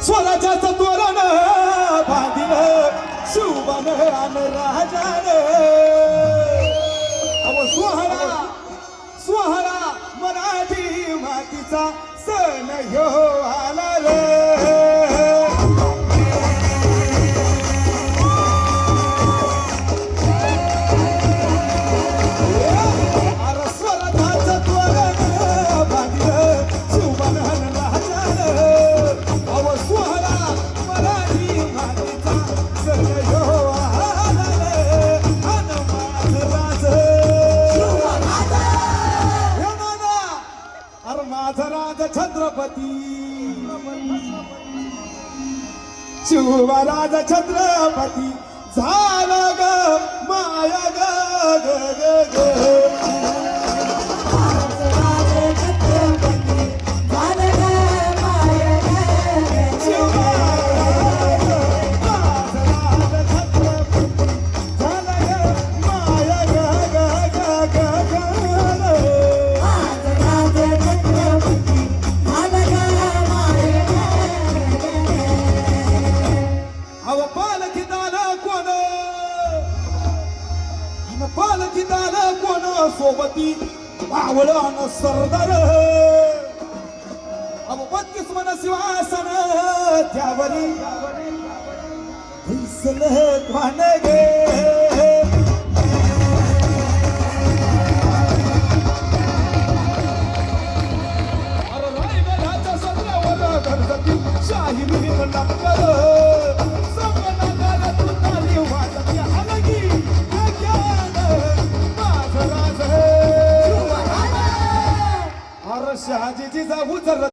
स्वराज्याचं तोरण बांधिलं शिवबान आन राजाने. अहो सोहळा सोहळा मराठी मातीचा सण ह्यो आला रे. छत्रपती शिवराज छत्रपती झाला ग माया ग ग सोबती पावळान सरदार. अब 32 मन शिवासन त्यावरी दिसलं ध्वान गे. अरे रायगडाच्या सदरावर गणपती शाही मिळून नक्कर संगनागाला तू ताली वाजती हलगी शहाजीची जाऊ जर